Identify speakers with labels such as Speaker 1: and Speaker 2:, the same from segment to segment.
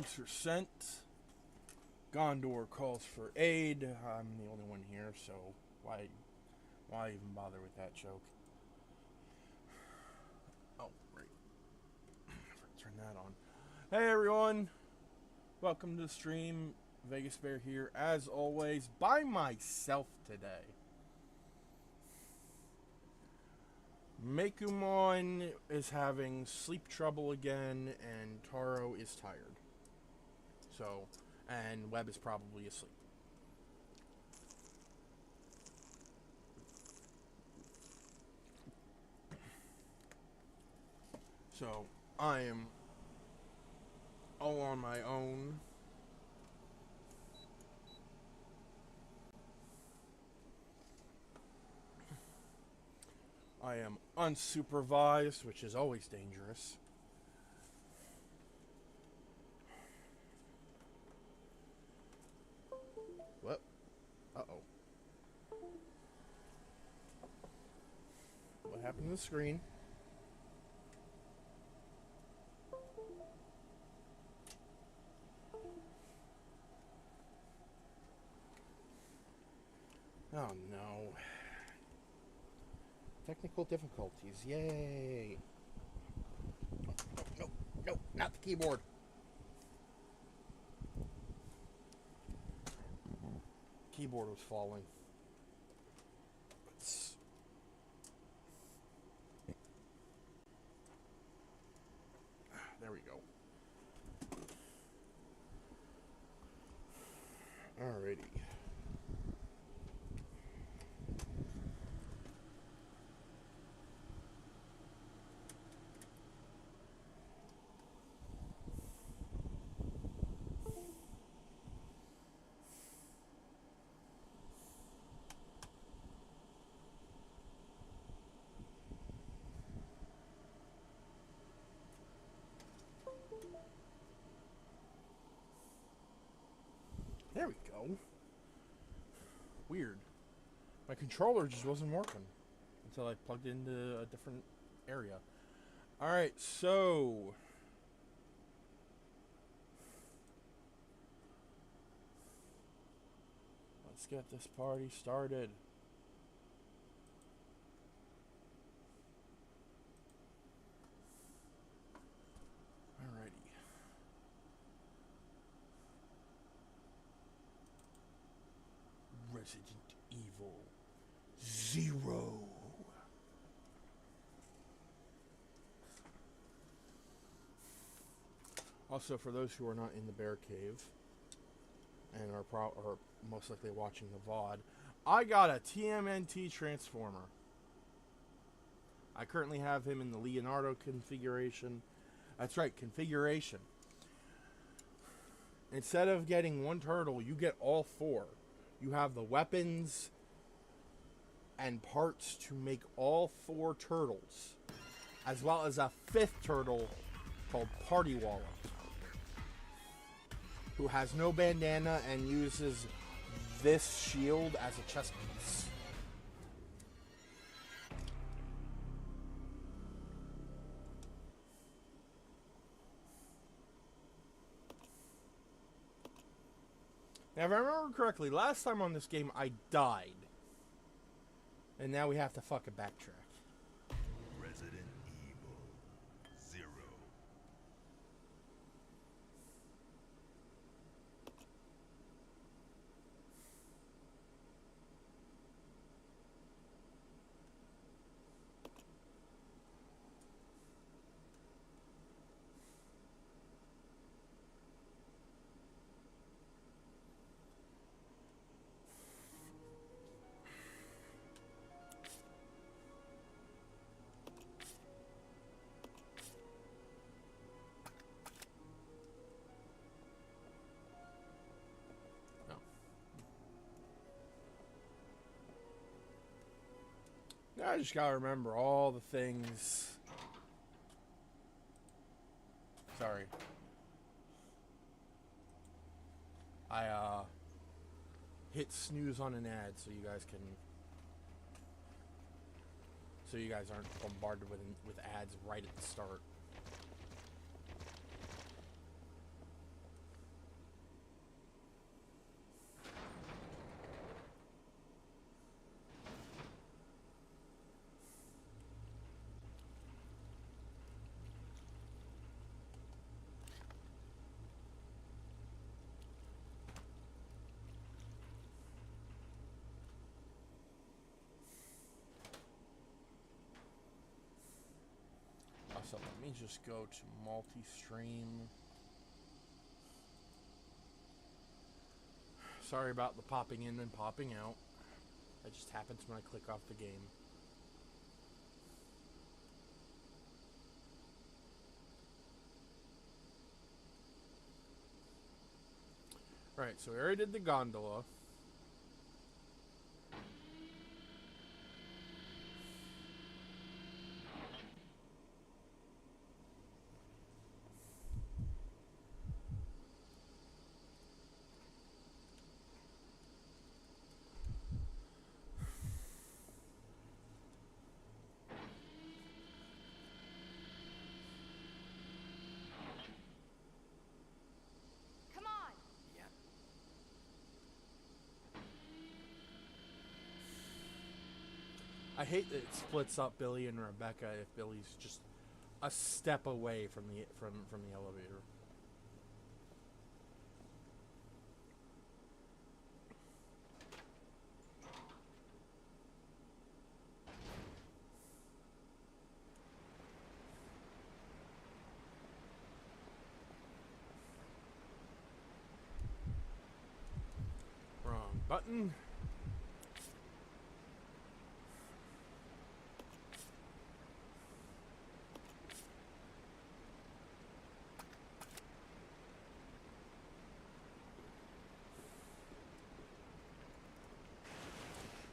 Speaker 1: Links are sent. Gondor calls for aid. I'm the only one here, so why even bother with that joke? Oh, right. Turn that on. Hey everyone, welcome to the stream. Vegas Bear here, as always, by myself today. Mekumon is having sleep trouble again, and Taro is tired. So, and Webb is probably asleep. So, I am all on my own. I am unsupervised, which is always dangerous. What? Uh-oh. What happened to the screen? Oh no. Technical difficulties, yay! No, not the keyboard. Keyboard was falling. There we go. Alrighty. There we go. Weird. My controller just wasn't working until I plugged it into a different area. Alright, so let's get this party started. Alrighty. Resident Evil 0. Also, for those who are not in the Bear Cave and are most likely watching the VOD, I got a TMNT Transformer. I currently have him in the Leonardo configuration. That's right, configuration. Instead of getting one turtle, you get all four. You have the weapons and parts to make all four turtles, as well as a fifth turtle called Party Waller, who has no bandana and uses this shield as a chest piece. Now, if I remember correctly, last time on this game I died. And now we have to fucking backtrack.
Speaker 2: Resident Evil 0.
Speaker 1: I just gotta remember all the things. Sorry. I hit snooze on an ad so you guys aren't bombarded with ads right at the start. So let me just go to multi-stream. Sorry about the popping in and popping out. That just happens when I click off the game. Alright, so we already did the gondola.
Speaker 3: Come on.
Speaker 4: Yeah.
Speaker 1: I hate that it splits up Billy and Rebecca if Billy's just a step away from the elevator. Wrong button.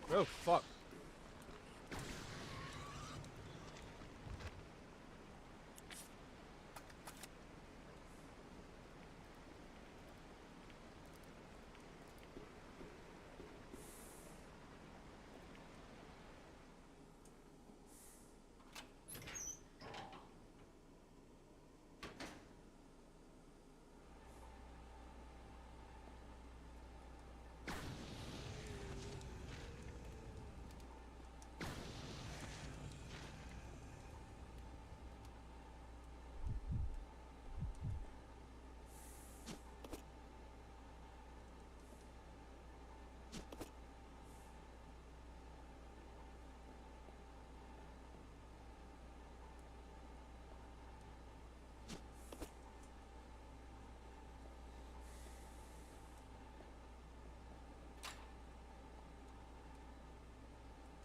Speaker 1: Oh, fuck.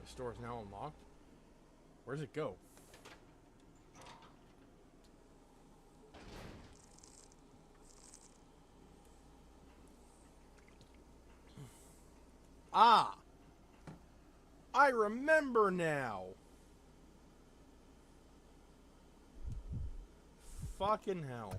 Speaker 1: The store is now unlocked. Where's it go? Ah! I remember now! Fucking hell.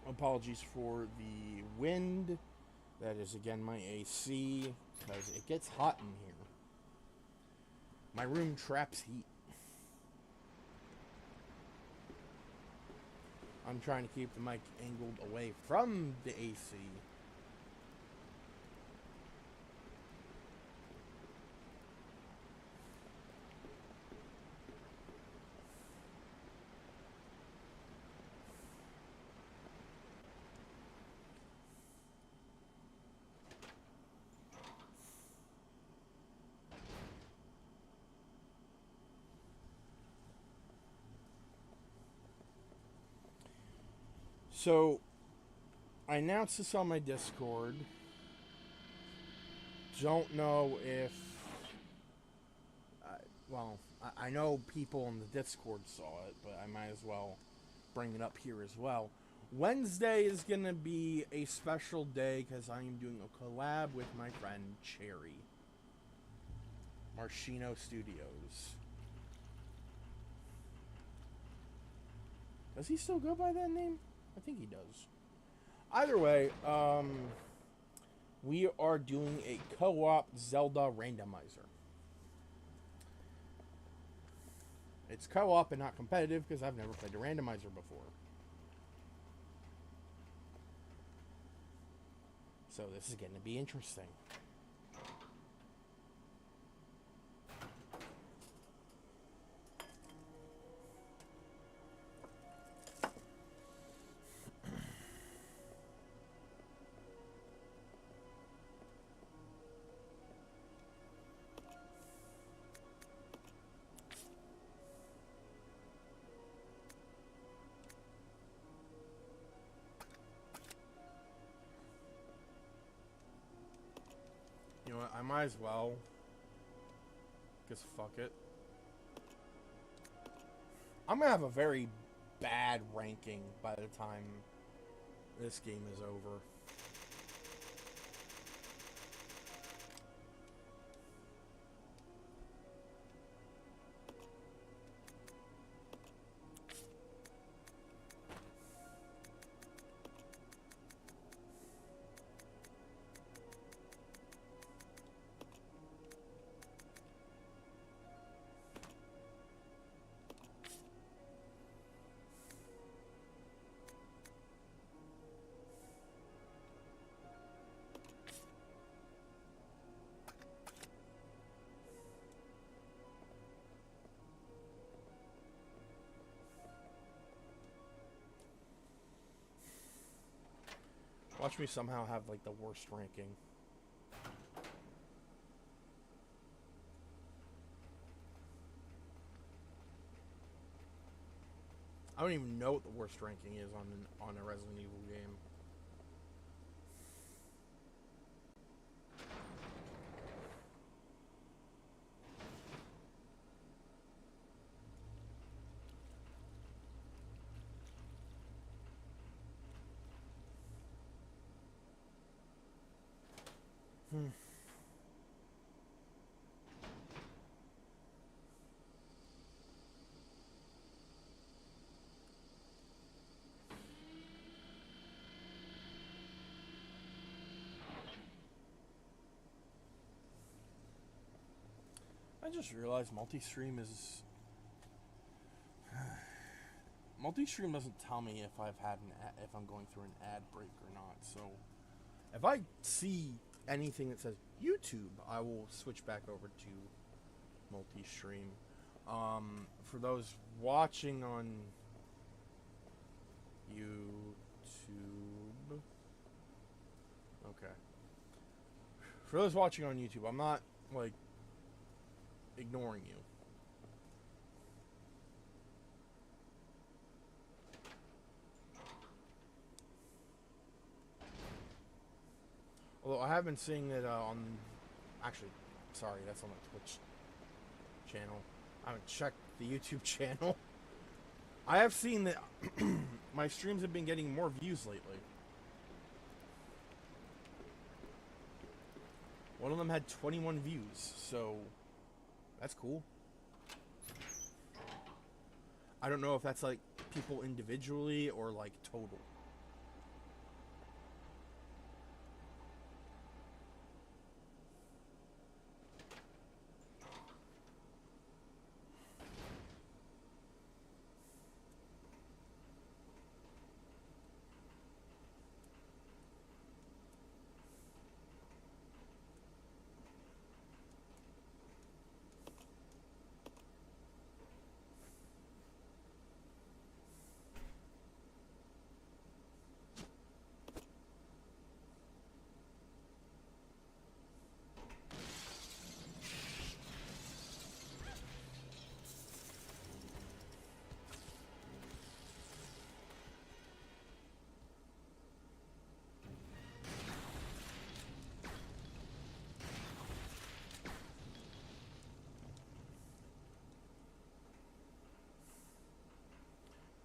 Speaker 1: Apologies for the wind. That is again my AC, because it gets hot in here. My room traps heat. I'm trying to keep the mic angled away from the AC. So, I announced this on my Discord. Don't know if... I know people in the Discord saw it, but I might as well bring it up here as well. Wednesday is going to be a special day because I am doing a collab with my friend Cherry. Marshino Studios. Does he still go by that name? I think he does. Either way, we are doing a co-op Zelda randomizer. It's co-op and not competitive because I've never played a randomizer before. So this is going to be interesting. You know what? I might as well. Because fuck it. I'm going to have a very bad ranking by the time this game is over. Watch me somehow have like the worst ranking. I don't even know what the worst ranking is on a Resident Evil game. I just realized multi-stream is... multi-stream doesn't tell me if I've had if I'm going through an ad break or not. So if I see anything that says YouTube, I will switch back over to multi-stream. For those watching on YouTube, okay. For those watching on YouTube, I'm not like ignoring you. Although I have been seeing that on... Actually, sorry, that's on the Twitch channel. I haven't checked the YouTube channel. I have seen that my streams have been getting more views lately. One of them had 21 views, so that's cool. I don't know if that's like people individually or like total.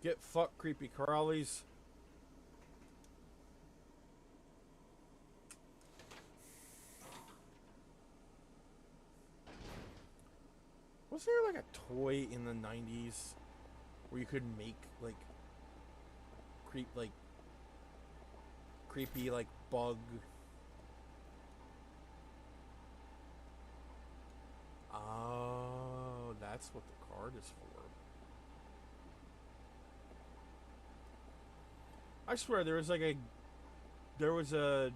Speaker 1: Get fucked, creepy crawlies. Was there like a toy in the 90s where you could make like creepy like bug? Oh, that's what the card is for. I swear there was a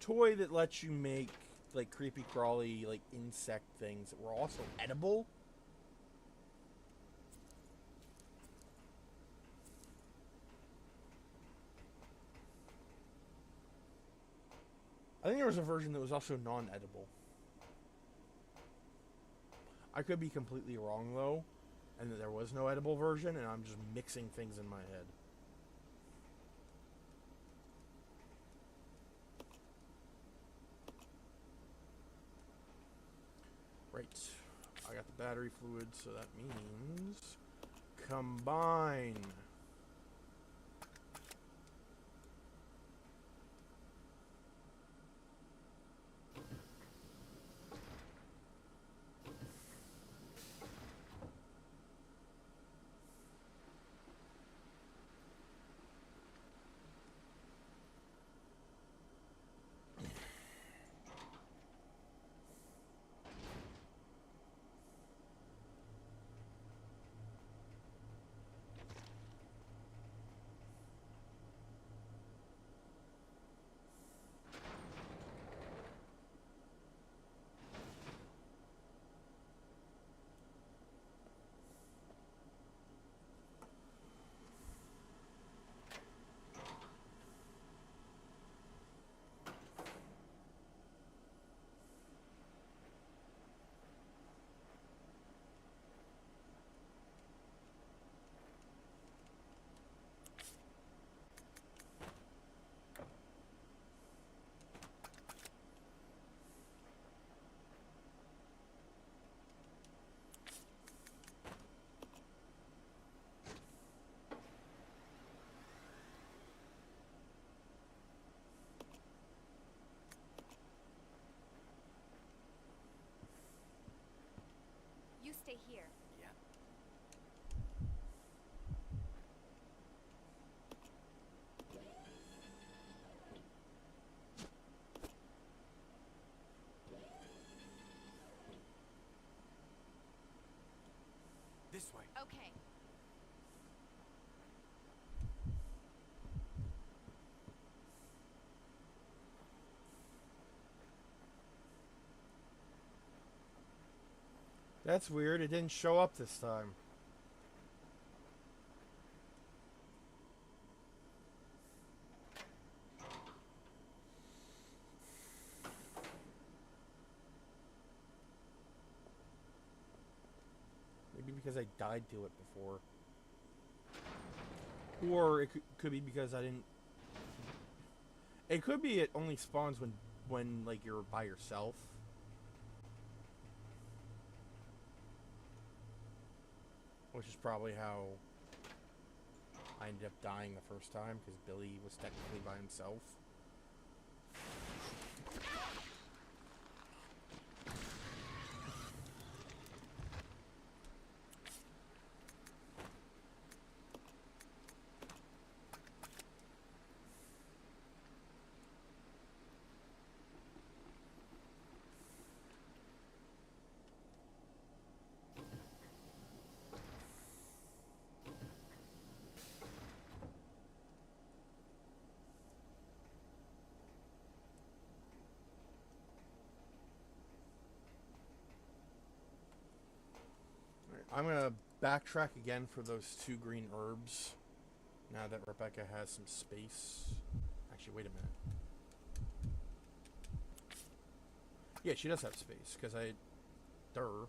Speaker 1: toy that lets you make like creepy crawly like insect things that were also edible. I think there was a version that was also non-edible. I could be completely wrong though, and that there was no edible version, and I'm just mixing things in my head. Right. I got the battery fluid, so that means combine.
Speaker 3: You stay here.
Speaker 4: Yeah. This way.
Speaker 3: Okay.
Speaker 1: That's weird. It didn't show up this time. Maybe because I died to it before. Or it could be because I didn't... It could be it only spawns when like you're by yourself. Which is probably how I ended up dying the first time, because Billy was technically by himself. I'm gonna backtrack again for those 2 green herbs. Now that Rebecca has some space. Actually, wait a minute. Yeah, she does have space, because I... Durr.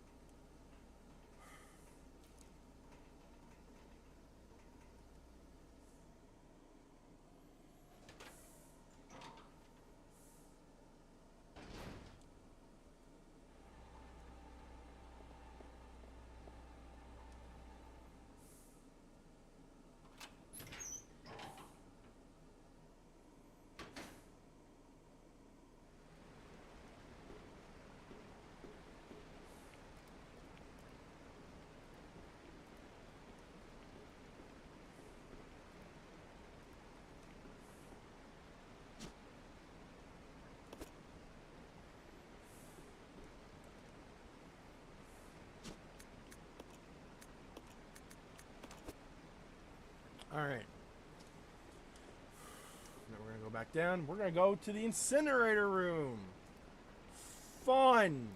Speaker 1: Alright. Now we're gonna go back down. We're gonna go to the incinerator room. Fun.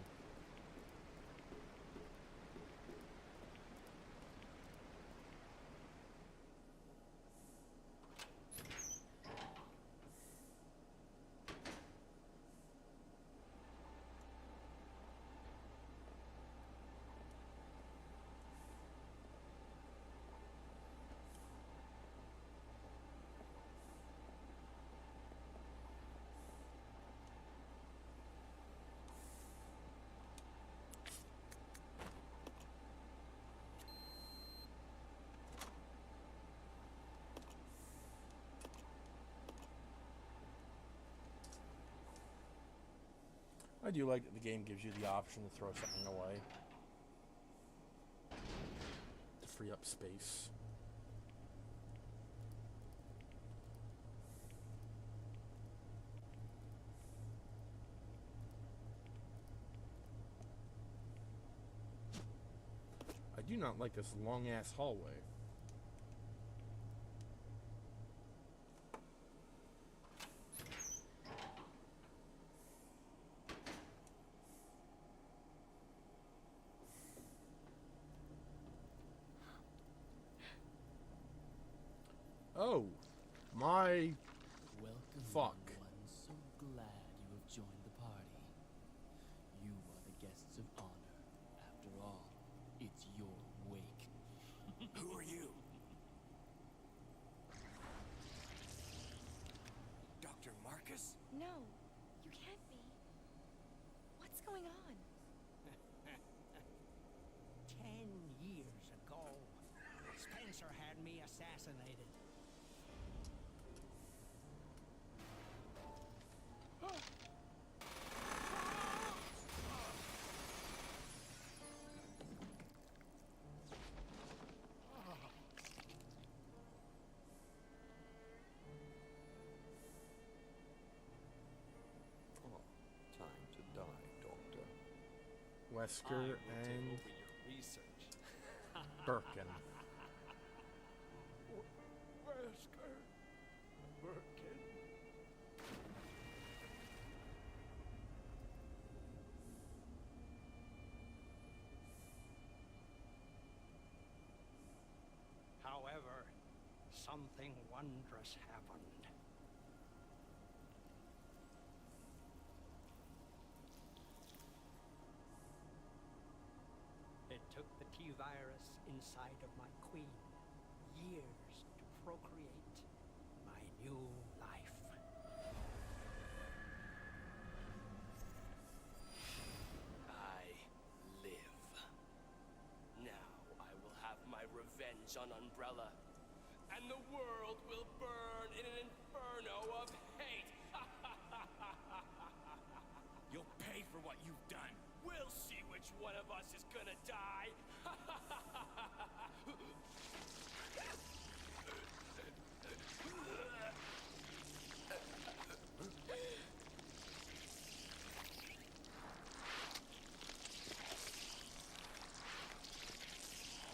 Speaker 1: I do like that the game gives you the option to throw something away to free up space. I do not like this long ass hallway. Oh, my
Speaker 5: Welcome,
Speaker 1: fuck.
Speaker 5: everyone. So glad you have joined the party. You are the guests of honor. After all, it's your wake.
Speaker 4: Who are you? Dr. Marcus?
Speaker 3: No, you can't be. What's going on?
Speaker 6: 10 years ago, Spencer had me assassinated.
Speaker 7: Time to die, Doctor.
Speaker 1: Wesker and
Speaker 4: Over your research.
Speaker 1: Birkin.
Speaker 6: Wesker. Birkin. However, something wondrous happened. It took the T-virus inside of my queen years to procreate my new life.
Speaker 8: I live. Now I will have my revenge on Umbrella, and the world will burn in an inferno of hate.
Speaker 4: You'll pay for what you've done.
Speaker 8: We'll see which one of us is gonna die.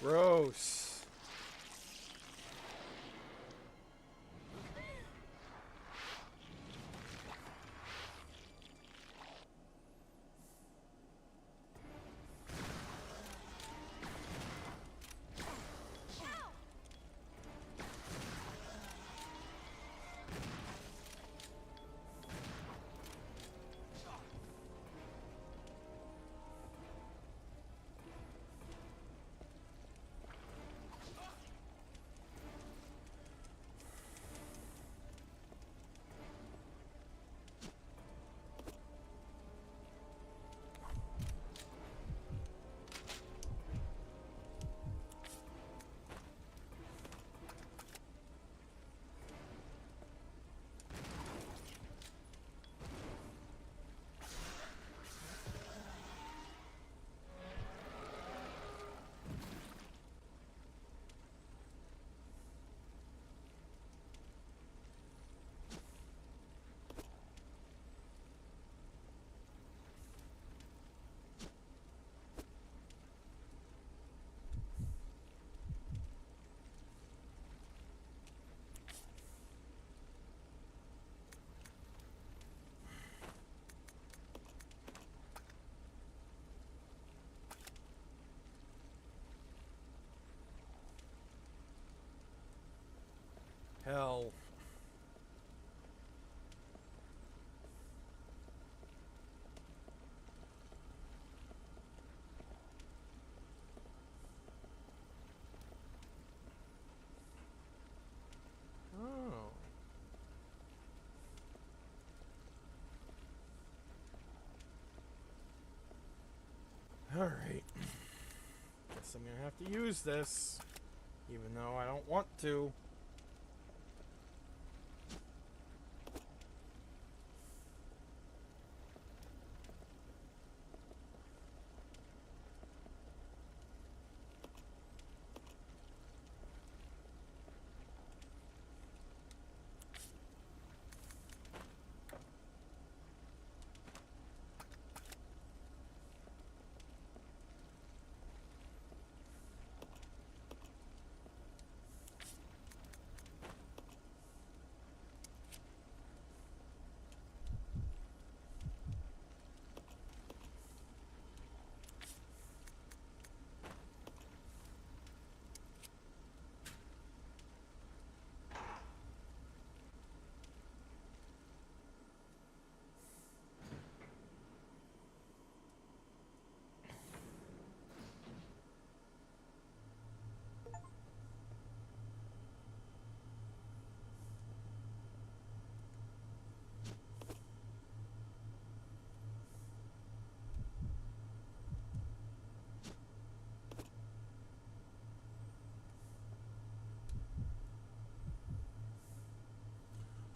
Speaker 1: Gross. Alright. Guess I'm gonna have to use this. Even though I don't want to.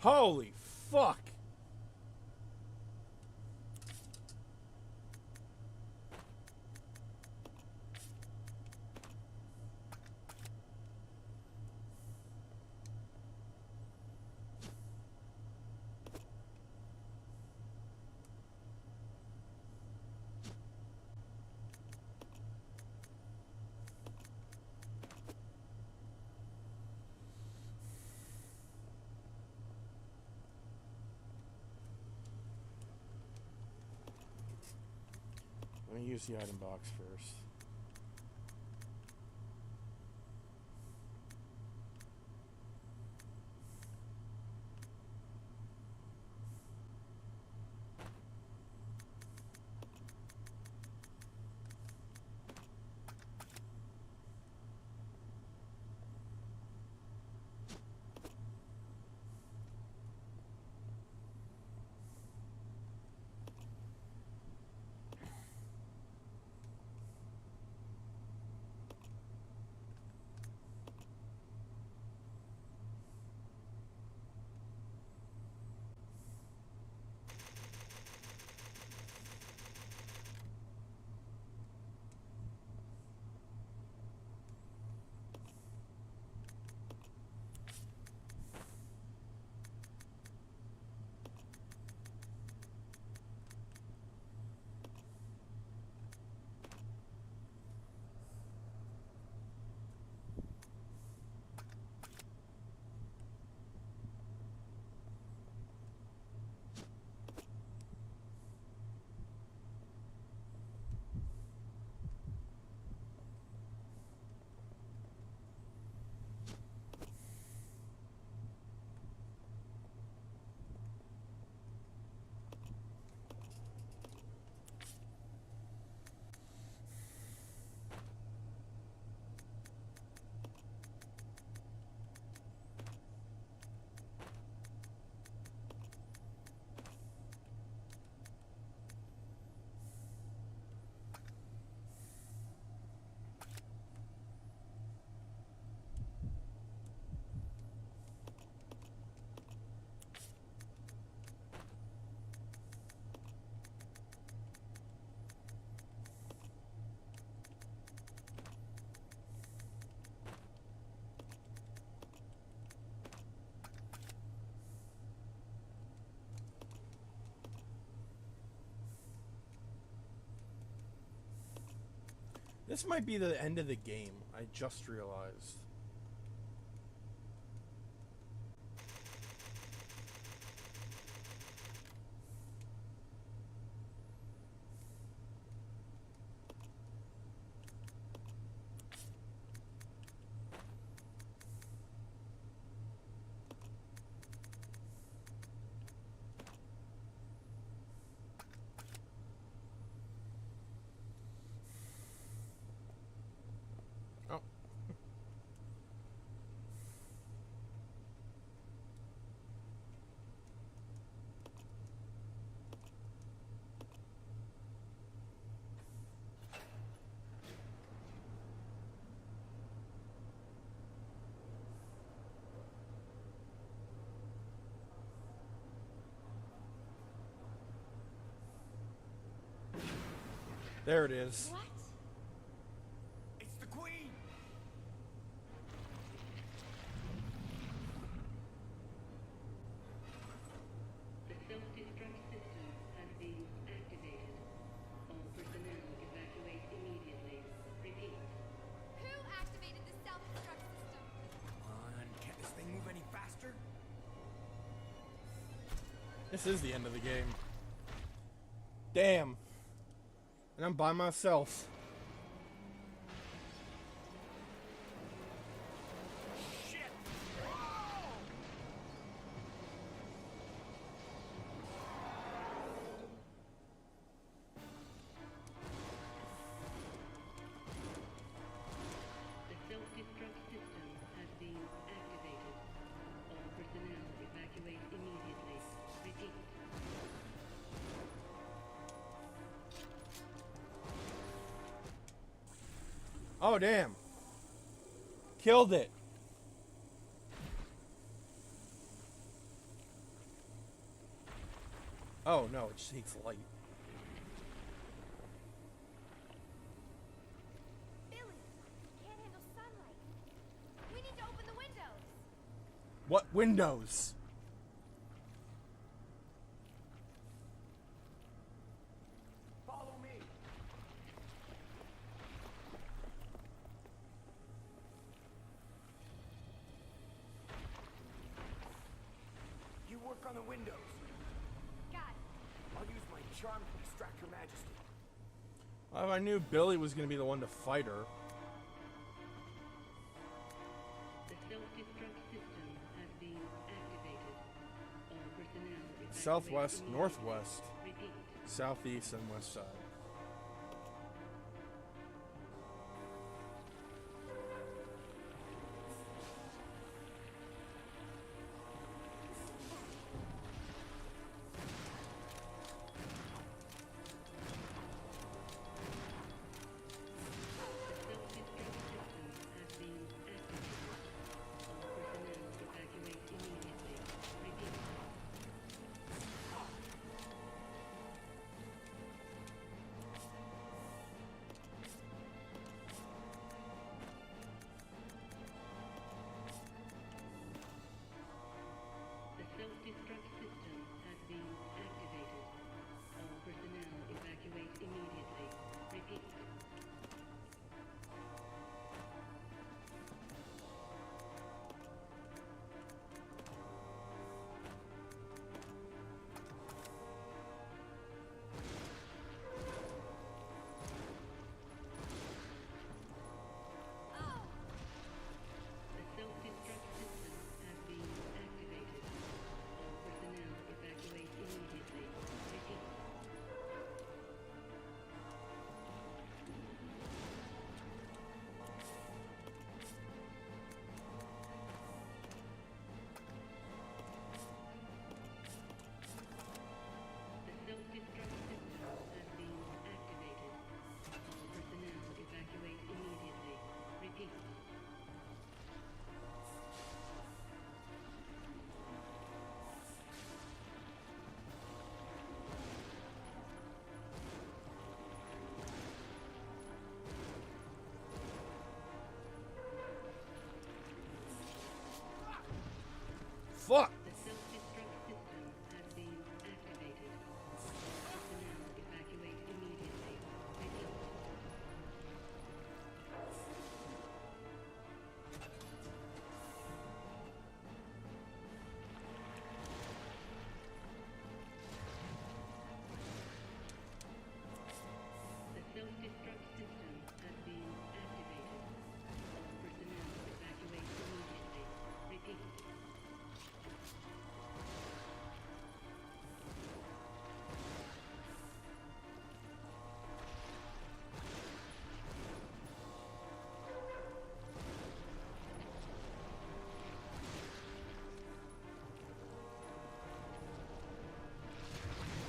Speaker 1: Holy fuck! Let me use the item box first. This might be the end of the game. I just realized. There it is.
Speaker 3: What?
Speaker 4: It's the Queen!
Speaker 9: The self-destruct system has been activated. All personnel evacuate immediately. Repeat.
Speaker 3: Who activated the self-destruct system?
Speaker 4: Come on, can't this thing move any faster?
Speaker 1: This is the end of the game. Damn. And I'm by myself.
Speaker 4: Shit!
Speaker 9: The self-destruct system has been activated. All personnel evacuate immediately. Repeat.
Speaker 1: Oh, damn. Killed it. Oh, no, it just hates light.
Speaker 3: Billy, can't handle sunlight. We need to open the windows.
Speaker 1: What windows?
Speaker 4: Follow me! You work on the windows.
Speaker 3: Got it.
Speaker 4: I'll use my charm to distract Her Majesty.
Speaker 1: Well, I knew Billy was going to be the one to fight her.
Speaker 9: The self-destruct system has been activated. All personnel evacuate
Speaker 1: Southwest,
Speaker 9: immediately.
Speaker 1: northwest,
Speaker 9: Repeat.
Speaker 1: southeast, and west side.
Speaker 9: The self-destruct system has been activated. All personnel evacuate immediately. Repeat. The self-destruct system has been activated. All personnel evacuate immediately. Repeat.
Speaker 3: Oh,
Speaker 9: The self-destruct system has been activated. All personnel evacuate immediately. Repeat. The self-destruct system has been activated. All personnel evacuate immediately. Repeat.
Speaker 1: Fuck!
Speaker 9: The self-destruct system has been activated. All personnel evacuate immediately. Repeat. The self-destruct system has been activated. All personnel evacuate immediately. Repeat.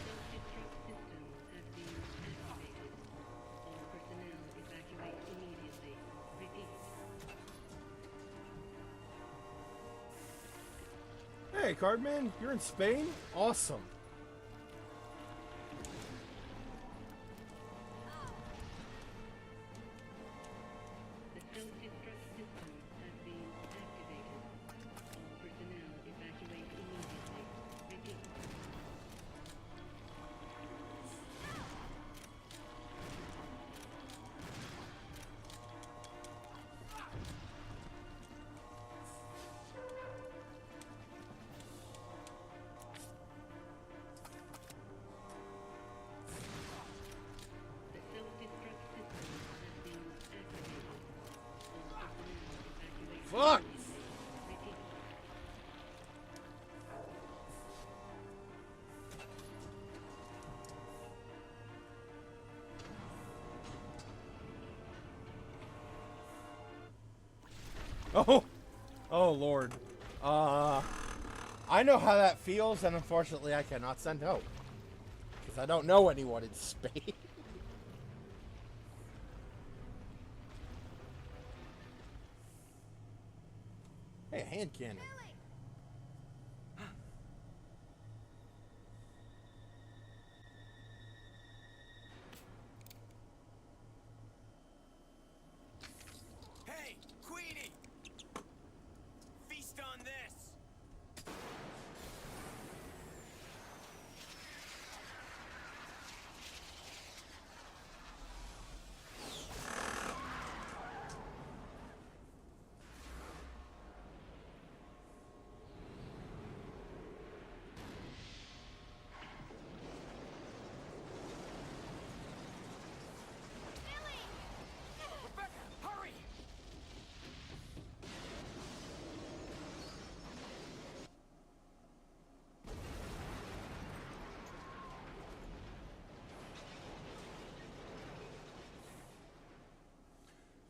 Speaker 9: Self-destruct system has been activated. All personnel evacuate immediately. Repeat.
Speaker 1: Hey, Cardman, you're in Spain? Awesome. Fuck!
Speaker 9: Repeat.
Speaker 1: Oh! Oh, Lord. I know how that feels, and unfortunately I cannot send help. Because I don't know anyone in space. Hey, a hand cannon.
Speaker 4: Hey, Queenie! Feast on this! Rebecca, hurry!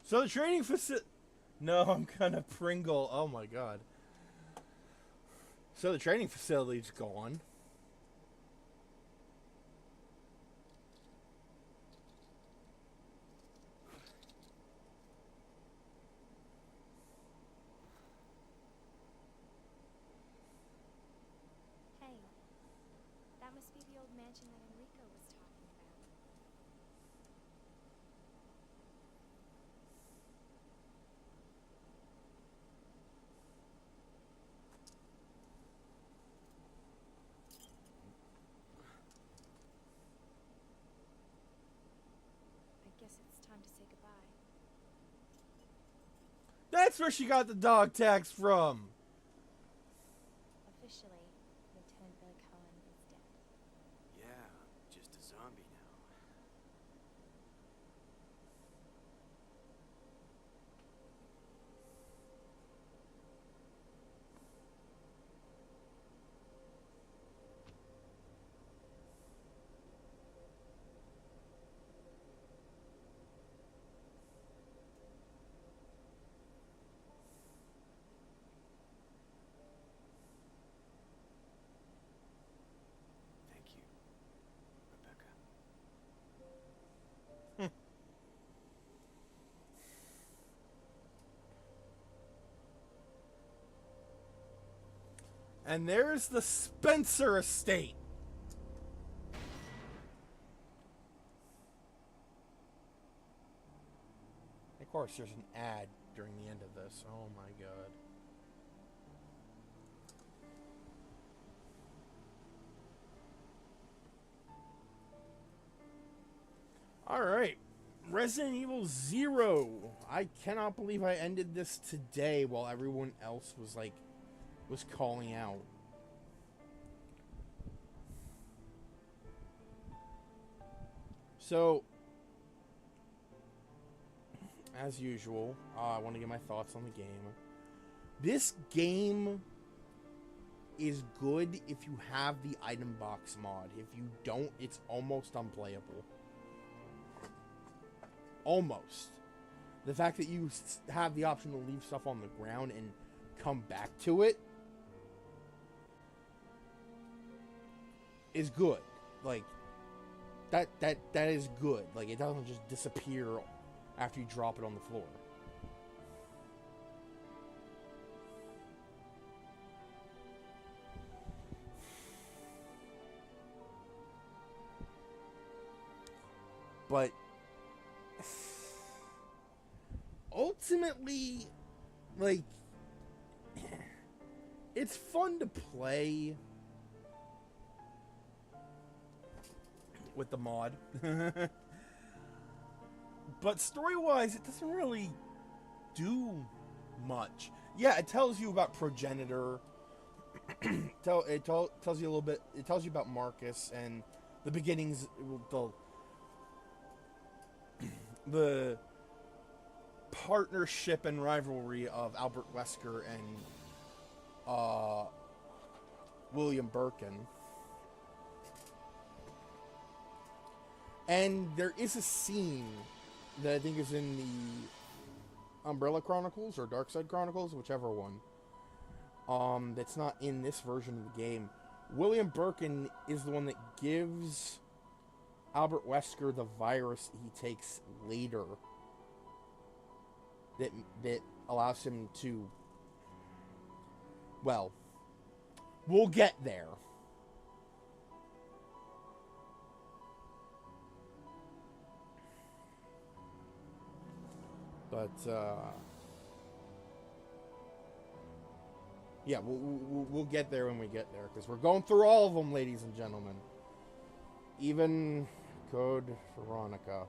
Speaker 1: So the training facility... No, I'm gonna Pringle. Oh my god. So the training facility's gone.
Speaker 3: Hey, that must be the old mansion that Enrico was talking about. I guess it's time to say goodbye.
Speaker 1: That's where she got the dog tags from.
Speaker 3: Officially, Lieutenant Billy Cohen is dead.
Speaker 4: Yeah, just a zombie now. Thank you, Rebecca.
Speaker 1: And there's the Spencer estate. Of course, there's an ad during the end of this. Oh my god. Alright. Resident Evil 0. I cannot believe I ended this today while everyone else was like was calling out. So, as usual, I want to get my thoughts on the game. This game is good if you have the item box mod. If you don't, it's almost unplayable. Almost. The fact that you have the option to leave stuff on the ground and come back to it is good. Like, that is good. Like, it doesn't just disappear after you drop it on the floor. But ultimately, like, it's fun to play with the mod. But story-wise, it doesn't really do much. Yeah, it tells you about Progenitor. It tells you a little bit. It tells you about Marcus and the beginnings, the partnership and rivalry of Albert Wesker and William Birkin. And there is a scene that I think is in the Umbrella Chronicles or Darkside Chronicles, whichever one. That's not in this version of the game. William Birkin is the one that gives Albert Wesker the virus he takes later. That allows him to... Well, we'll get there. But, yeah, we'll get there when we get there, because we're going through all of them, ladies and gentlemen. Even Code Veronica.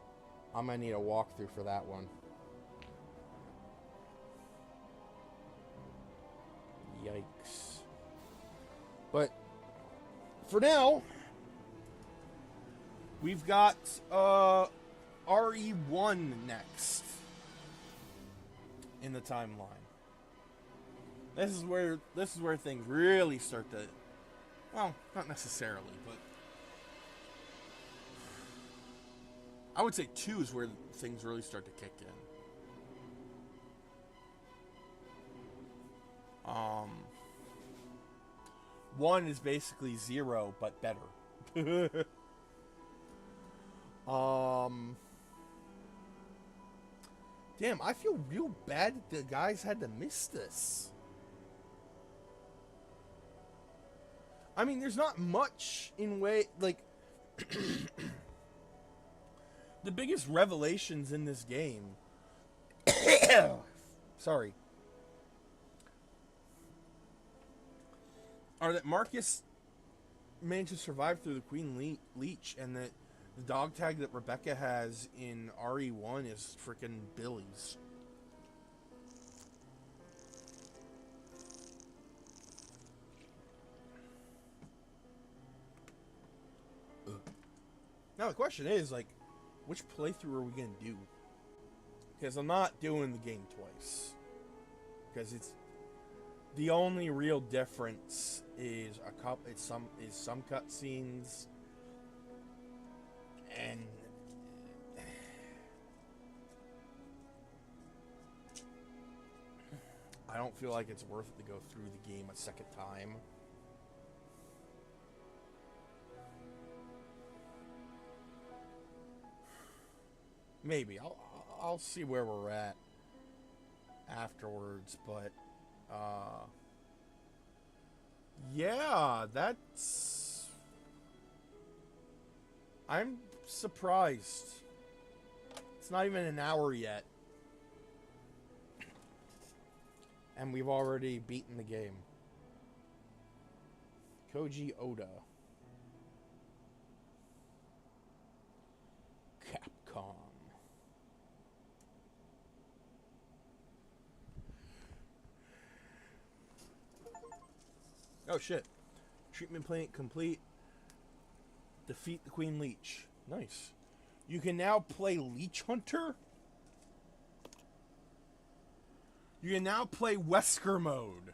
Speaker 1: I'm going to need a walkthrough for that one. Yikes. But, for now, we've got, RE1 next in the timeline. This is where things really start to, well, not necessarily, but I would say 2 is where things really start to kick in. 1 is basically 0 but better. Damn, I feel real bad that the guys had to miss this. I mean, there's not much in way, like, the biggest revelations in this game, sorry, are that Marcus managed to survive through the Queen Leech, and that the dog tag that Rebecca has in RE1 is freaking Billy's. Now the question is, like, which playthrough are we gonna do? Because I'm not doing the game twice. Because it's the only real difference is some cutscenes, and I don't feel like it's worth it to go through the game a second time. Maybe I'll see where we're at afterwards, but yeah, I'm surprised. It's not even an hour yet, and we've already beaten the game. Koji Oda. Capcom. Oh shit. Treatment plant complete. Defeat the Queen Leech. Nice. You can now play Leech Hunter. You can now play Wesker mode.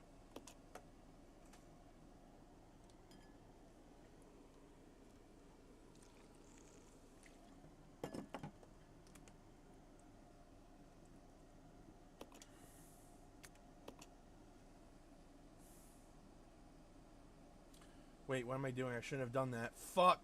Speaker 1: Wait, what am I doing? I shouldn't have done that. Fuck.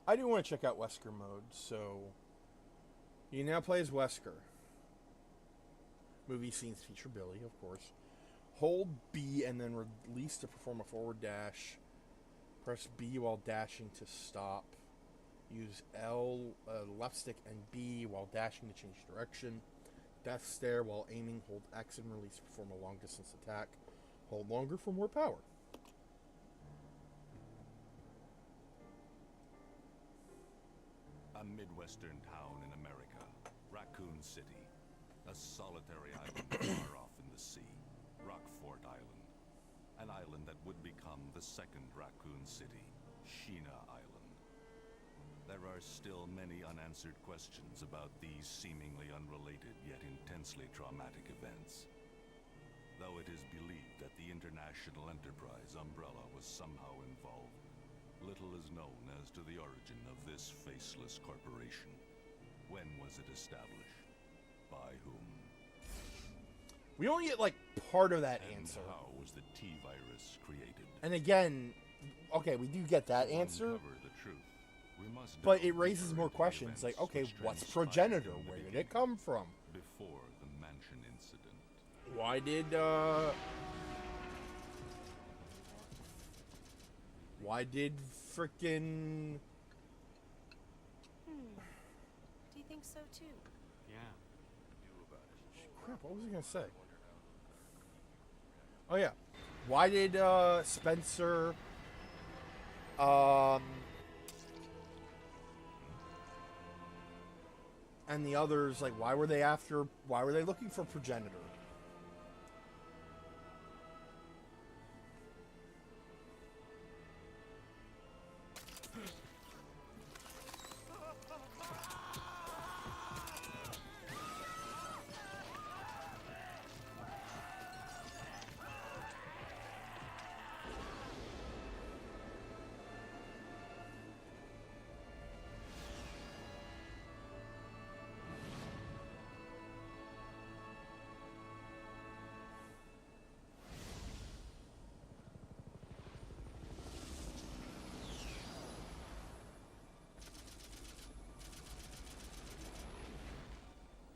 Speaker 1: I do want to check out Wesker mode, so you now play as Wesker. Movie scenes feature Billy, of course. Hold B and then release to perform a forward dash. Press B while dashing to stop. Use L, left stick, and B while dashing to change direction. death stare while aiming. Hold X and release to perform a long distance attack. Hold longer for more power.
Speaker 10: A midwestern town in America, Raccoon City. A solitary island far off in the sea, Rockfort Island. An island that would become the second Raccoon City, Sheena Island. There are still many unanswered questions about these seemingly unrelated yet intensely traumatic events. Though it is believed that the international enterprise Umbrella was somehow involved, little is known as to the origin of this faceless corporation. When was it established? By whom?
Speaker 1: We only get like part of that
Speaker 10: And
Speaker 1: answer.
Speaker 10: how was the T-virus created?
Speaker 1: And again, okay, we do get that answer,
Speaker 10: Uncover the truth. We must
Speaker 1: but
Speaker 10: delve
Speaker 1: it raises
Speaker 10: deeper
Speaker 1: more
Speaker 10: into the
Speaker 1: questions.
Speaker 10: events
Speaker 1: Like, okay,
Speaker 10: which
Speaker 1: what's
Speaker 10: transpired
Speaker 1: progenitor?
Speaker 10: in the
Speaker 1: Where did
Speaker 10: beginning,
Speaker 1: it come from?
Speaker 10: before the mansion incident?
Speaker 1: Why did frickin'
Speaker 3: Do you think so too?
Speaker 4: Yeah.
Speaker 1: crap, what was I gonna say? Oh yeah. Why did Spencer and the others, like, why were they looking for progenitor?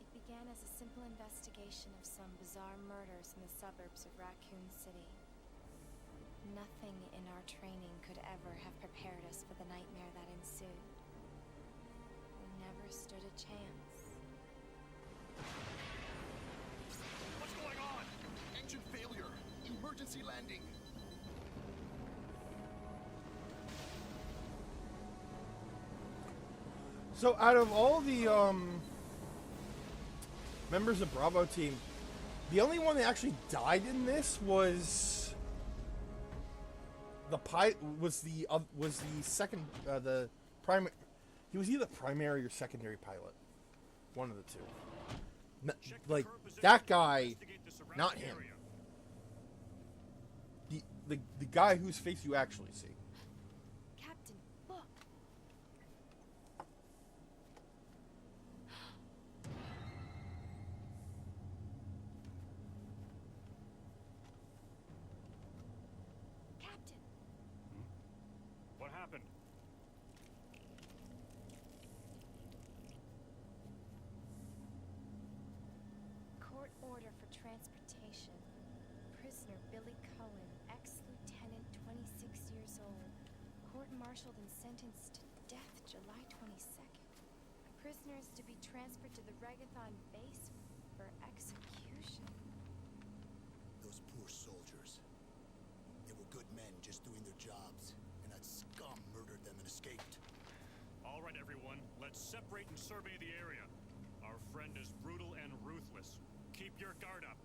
Speaker 3: It began as a simple investigation of some bizarre murders in the suburbs of Raccoon City. Nothing in our training could ever have prepared us for the nightmare that ensued. We never stood a chance.
Speaker 11: What's going on? Engine failure. Emergency landing.
Speaker 1: So out of all the members of Bravo team, the only one that actually died in this was the second the primary. He was either primary or secondary pilot, one of the two. Like that guy, not him. The guy whose face you actually see.
Speaker 3: Captain, look! Captain!
Speaker 11: What happened?
Speaker 3: Court order for transportation. Prisoner Billy Cullen, ex-lieutenant, 26 years old. Court-martialed and sentenced to death July 22nd. Prisoner is to be transferred to the Regathon base for execution.
Speaker 11: Those poor soldiers. They were good men just doing their jobs, and that scum murdered them and escaped.
Speaker 12: All right, everyone. Let's separate and survey the area. Our friend is brutal and ruthless. Keep your guard up.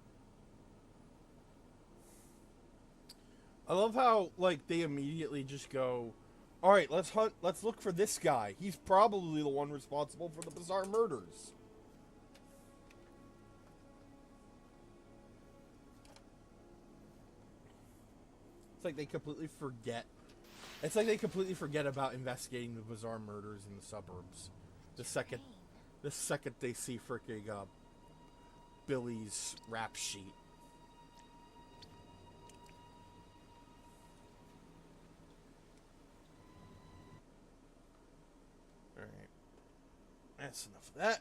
Speaker 1: I love how, like, they immediately just go, all right, let's look for this guy. He's probably the one responsible for the bizarre murders. It's like they completely forget. It's like they completely forget about investigating the bizarre murders in the suburbs. The second they see freaking Billy's rap sheet. Alright. That's enough of that.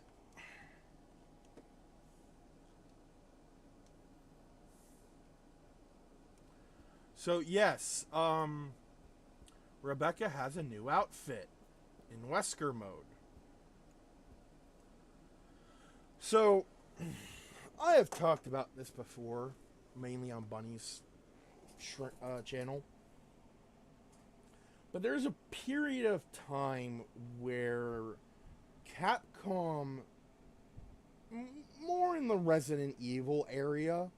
Speaker 1: So yes, Rebecca has a new outfit in Wesker mode. So I have talked about this before, mainly on Bunny's channel. But there's a period of time where Capcom, more in the Resident Evil area,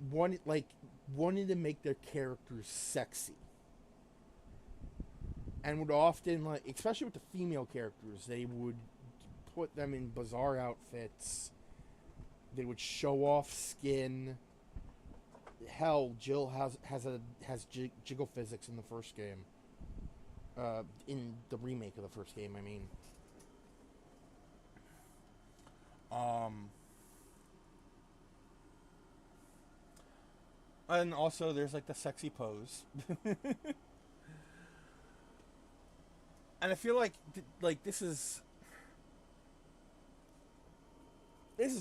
Speaker 1: wanted to make their characters sexy. And would often, like, especially with the female characters, they would put them in bizarre outfits. They would show off skin. Hell, Jill has jiggle physics in the first game. In the remake of the first game, I mean. And also, there's like the sexy pose. And I feel like this is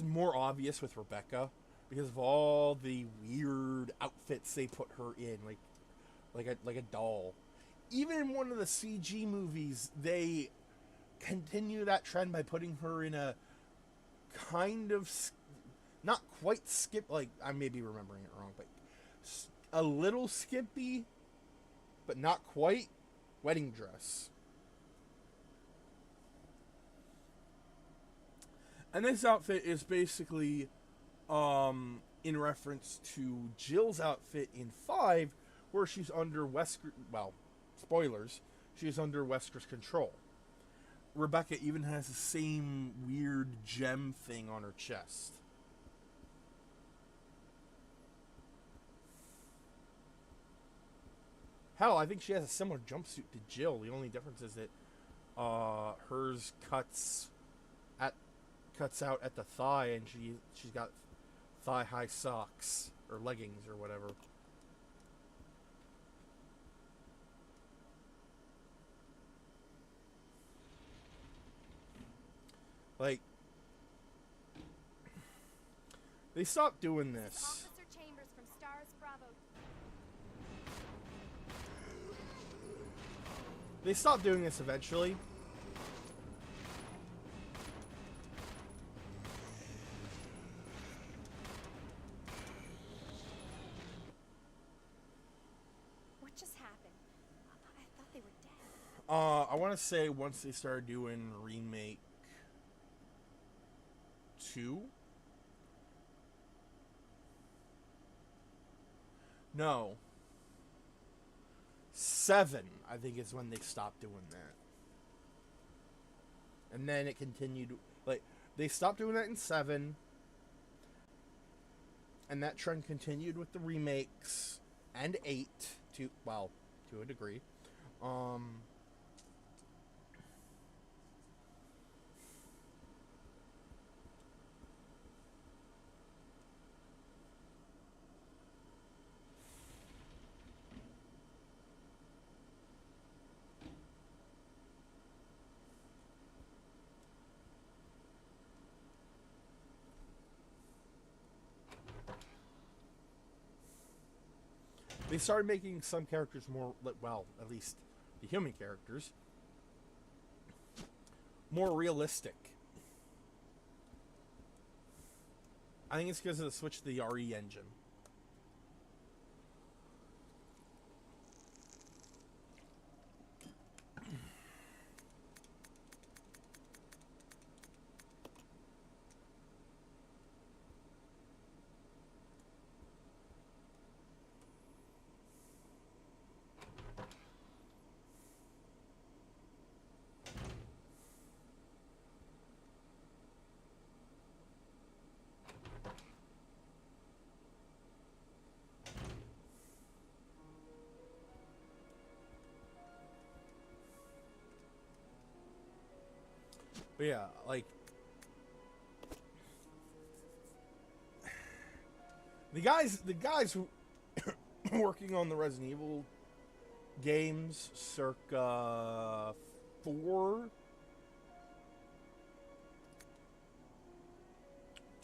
Speaker 1: more obvious with Rebecca because of all the weird outfits they put her in, like a doll. Even in one of the CG movies, they continue that trend by putting her in a kind of not quite skip. Like, I may be remembering it wrong, but a little skimpy, but not quite wedding dress. And this outfit is basically in reference to Jill's outfit in 5, where she's under Wesker... Well, spoilers. She's under Wesker's control. Rebecca even has the same weird gem thing on her chest. Hell, I think she has a similar jumpsuit to Jill. The only difference is that hers cuts out at the thigh, and she's got thigh-high socks or leggings or whatever. Like, they stopped doing this.
Speaker 3: Officer Chambers from Stars Bravo.
Speaker 1: They stopped doing this eventually.
Speaker 3: What just happened? I thought they were dead.
Speaker 1: I want to say once they started doing remake 2. No. 7, I think, is when they stopped doing that. And then it continued. Like, they stopped doing that in 7. And that trend continued with the remakes. And 8. To a degree. They started making some characters more, well, at least the human characters, more realistic. I think it's because of the switch to the RE engine. But yeah, like, the guys who working on the Resident Evil games circa 4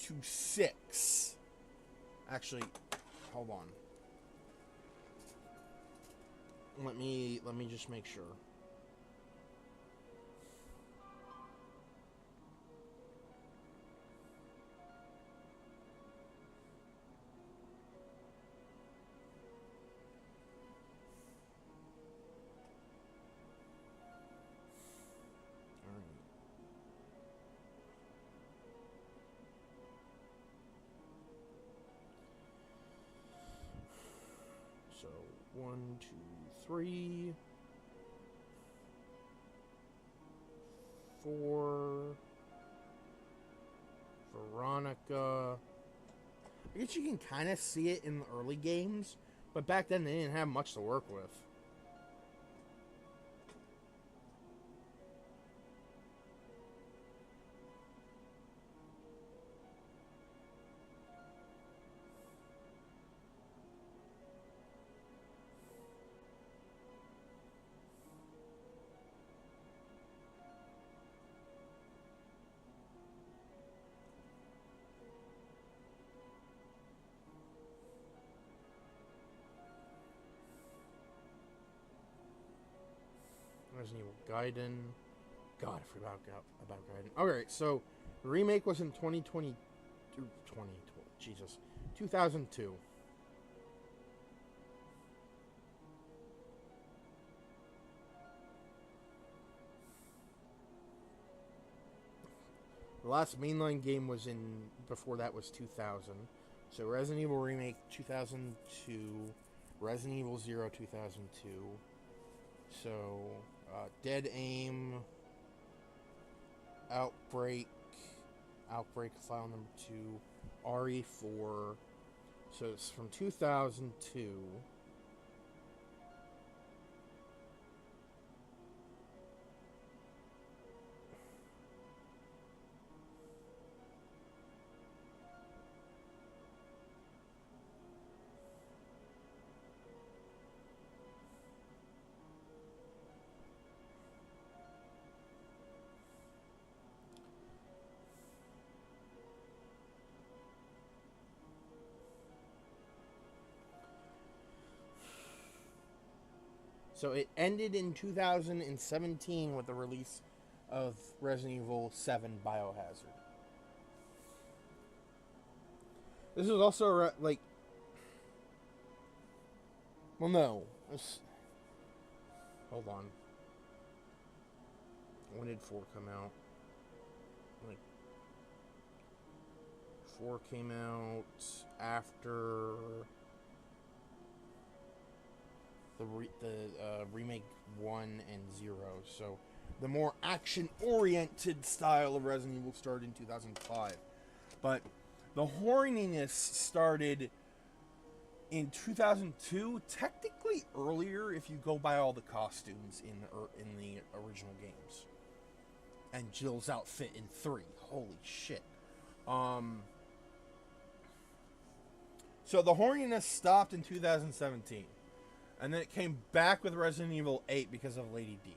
Speaker 1: to 6. Actually, hold on. Let me just make sure. 1, 2, 3, 4. Veronica. I guess you can kind of see it in the early games, but back then they didn't have much to work with. Resident Evil Gaiden. God, I forgot about Gaiden. Alright, so the remake was in 2002. The last mainline game was before that was 2000. So Resident Evil Remake 2002, Resident Evil 0 2002. So, Dead Aim, Outbreak file number 2, RE4. So it's from 2002. So it ended in 2017 with the release of Resident Evil 7 Biohazard. This was also like, well, no. Hold on. When did 4 come out? Like, 4 came out after the remake 1 and 0. So the more action-oriented style of Resident Evil started in 2005. But the horniness started in 2002, technically earlier if you go by all the costumes in the original games. And Jill's outfit in 3. Holy shit. So the horniness stopped in 2017. And then it came back with Resident Evil 8 because of Lady D.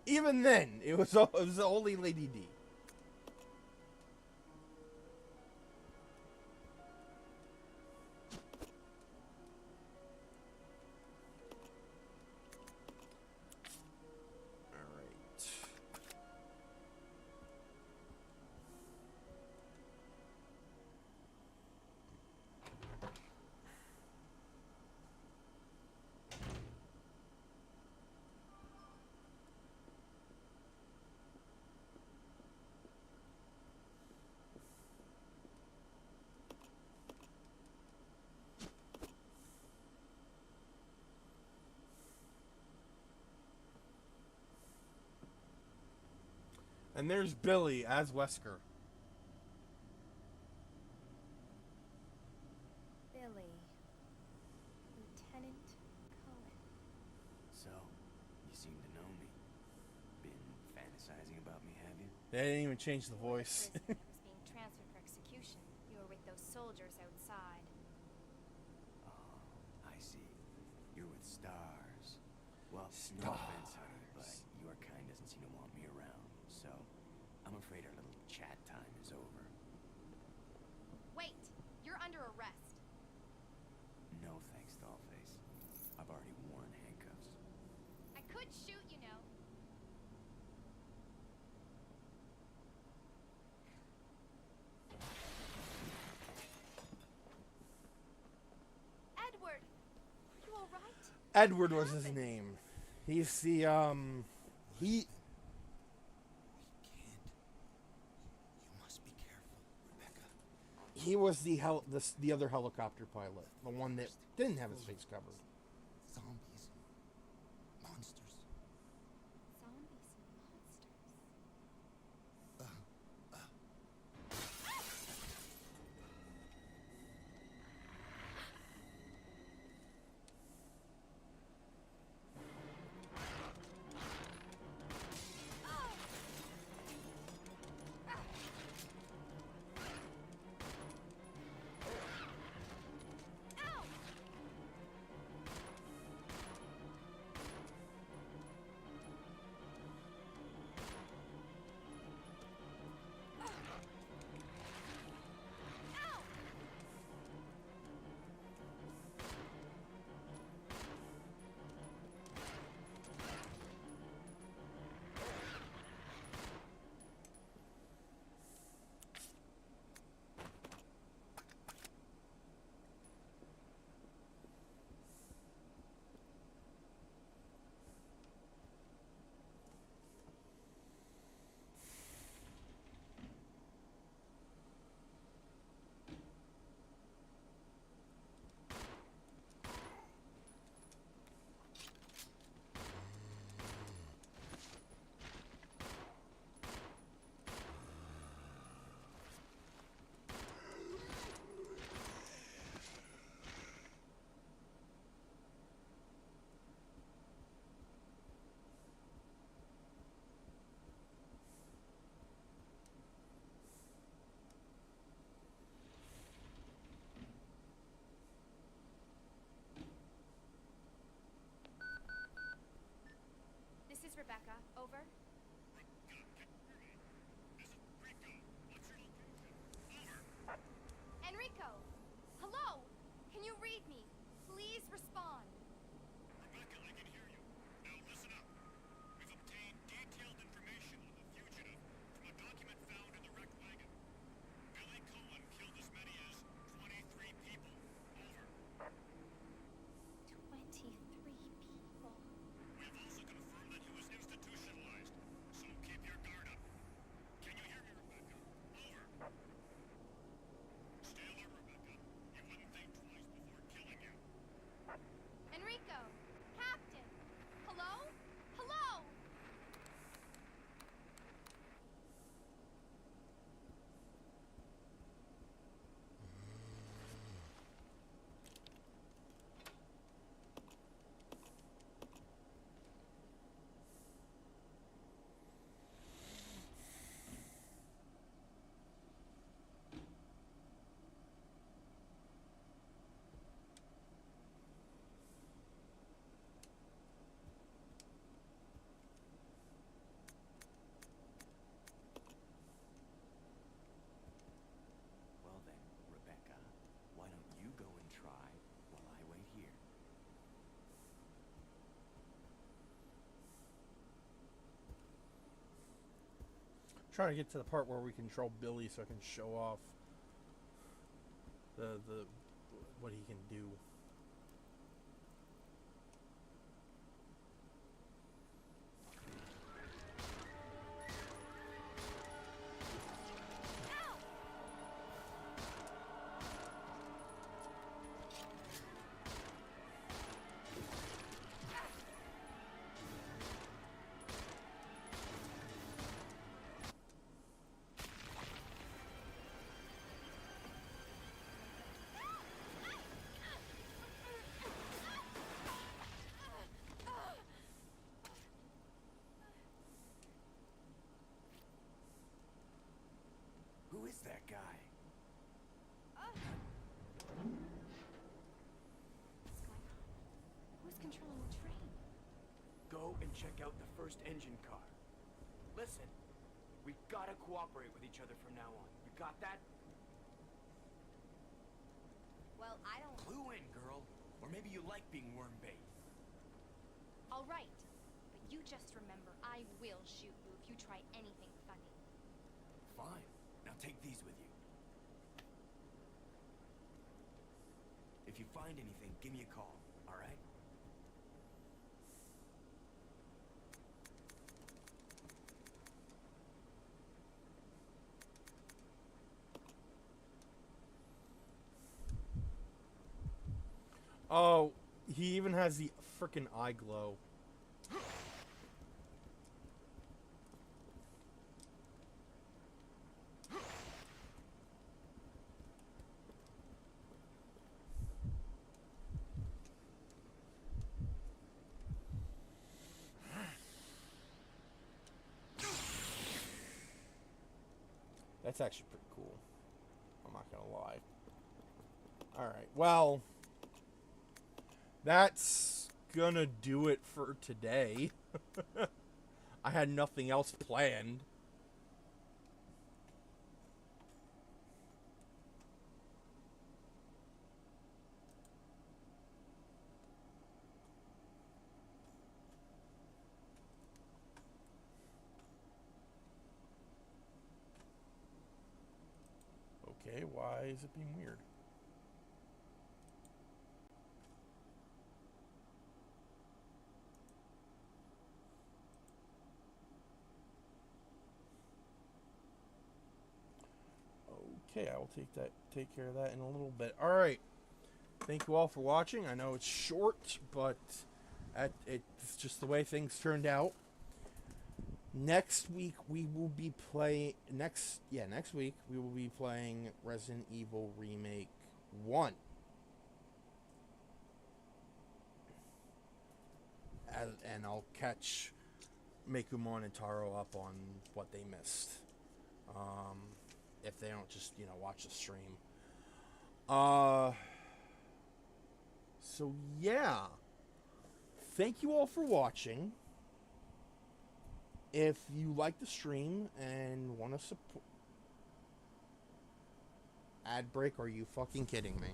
Speaker 1: Even then, it was only Lady D. And there's Billy as Wesker.
Speaker 3: Billy. Lieutenant Cullen.
Speaker 4: So, you seem to know me. Been fantasizing about me, have you?
Speaker 1: They didn't even change the voice.
Speaker 3: Prisoner who's being transferred for execution. You were with those soldiers outside.
Speaker 4: Oh, I see. You're with Stars. Well, no offense, honey, but your kind doesn't seem to want me around. So, I'm afraid our little chat time is over.
Speaker 3: Wait! You're under arrest.
Speaker 4: No thanks, Dollface. I've already worn handcuffs.
Speaker 3: I could shoot, you know. Edward! Are you alright?
Speaker 1: Edward was his name. He's the, he...
Speaker 11: You must be careful, Rebecca.
Speaker 1: He was the other helicopter pilot, the one that didn't have his face covered.
Speaker 11: Zombies. Monsters.
Speaker 3: Zombies and monsters. This is Rebecca. Over. Enrico! Hello! Can you read me? Please respond.
Speaker 12: Rebecca, I can hear you. Now listen up. We've obtained detailed information on the fugitive from a document found in the wrecked wagon. Billy Cohen killed as many as 23 people. Over.
Speaker 3: 23 people.
Speaker 12: We have also confirmed that he was institutionalized, so keep your guard up. Can you hear me, Rebecca? Over. Stay alert, Rebecca. He wouldn't think twice before killing you.
Speaker 3: Enrico! Captain! Hello? Hello!
Speaker 4: Well then, Rebecca, why don't you go and try while I wait here?
Speaker 1: Trying to get to the part where we control Billy so I can show off the what he can do.
Speaker 4: Who is that guy?
Speaker 3: What's going on? Who's controlling the train?
Speaker 4: Go and check out the first engine car. Listen, we gotta cooperate with each other from now on. You got that?
Speaker 3: Well, I don't...
Speaker 4: Clue in, girl. Or maybe you like being worm bait.
Speaker 3: All right. But you just remember, I will shoot you if you try anything funny.
Speaker 4: Fine. Now take these with you. If you find anything, give me a call, all right?
Speaker 1: Oh, he even has the freaking eye glow. That's actually pretty cool. I'm not gonna lie. Alright, well, that's gonna do it for today. I had nothing else planned. Okay, why is it being weird? Okay, I will take care of that in a little bit. All right. Thank you all for watching. I know it's short, but it's just the way things turned out. Next week we will be playing next week we will be playing Resident Evil Remake 1. And I'll catch Mekumon and Taro up on what they missed. If they don't just, watch the stream. So yeah. Thank you all for watching. If you like the stream and want to support... Ad break, are you fucking kidding me?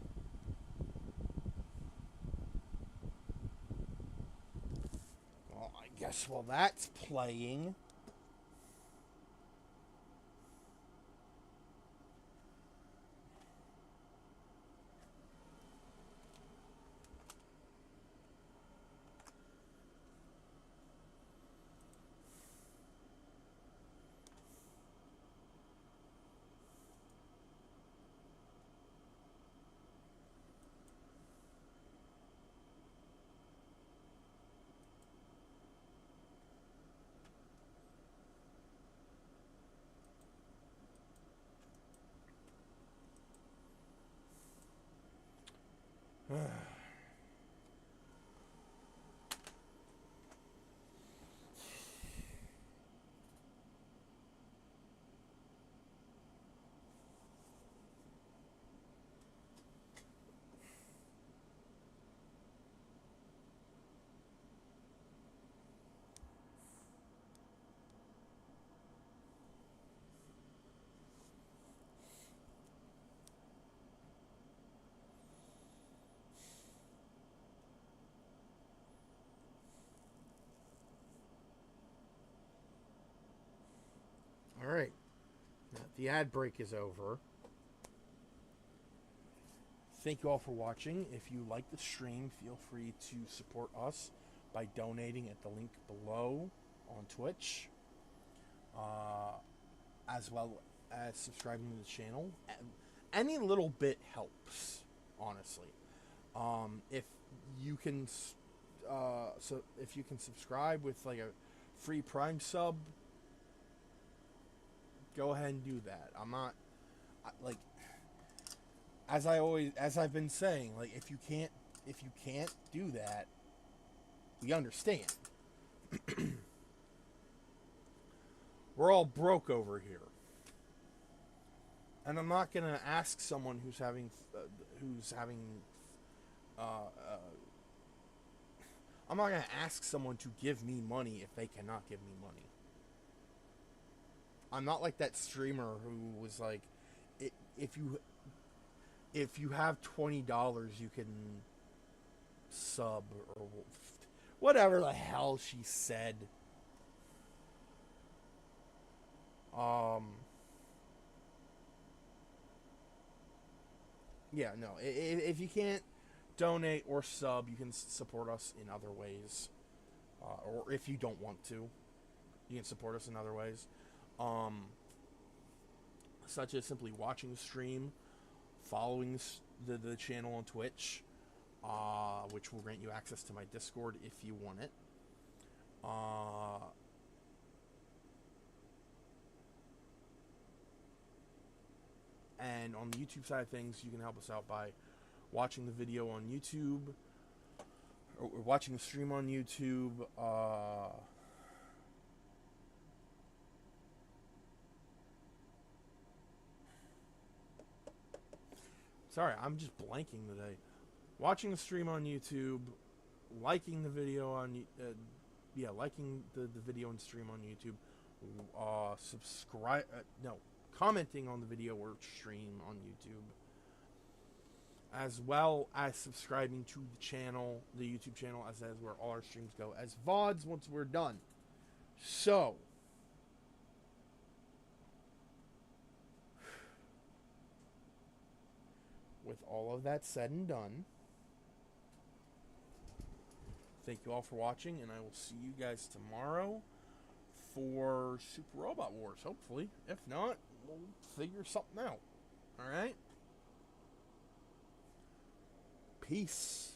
Speaker 1: Well, I guess while that's playing... Alright. Now the ad break is over. Thank you all for watching. If you like the stream, feel free to support us by donating at the link below on Twitch. As well as subscribing to the channel. Any little bit helps, honestly. If you can subscribe with like a free Prime sub, go ahead and do that. I'm not like, as I've been saying, like if you can't do that, we understand. We're all broke over here, and I'm not gonna ask someone who's having I'm not gonna ask someone to give me money if they cannot give me money. I'm not like that streamer who was like, if you have $20, you can sub or whatever the hell she said. Yeah, no. If you can't donate or sub, you can support us in other ways. Or if you don't want to, you can support us in other ways. Such as simply watching the stream, following the channel on Twitch, which will grant you access to my Discord if you want it. And on the YouTube side of things, you can help us out by watching the video on YouTube, or watching the stream on YouTube. Sorry, I'm just blanking today. Watching the stream on YouTube, liking the video on, liking the video and stream on YouTube, commenting on the video or stream on YouTube, as well as subscribing to the channel, the YouTube channel, as that is where all our streams go as VODs once we're done. So, with all of that said and done, thank you all for watching, and I will see you guys tomorrow for Super Robot Wars, hopefully. If not, we'll figure something out. Alright? Peace.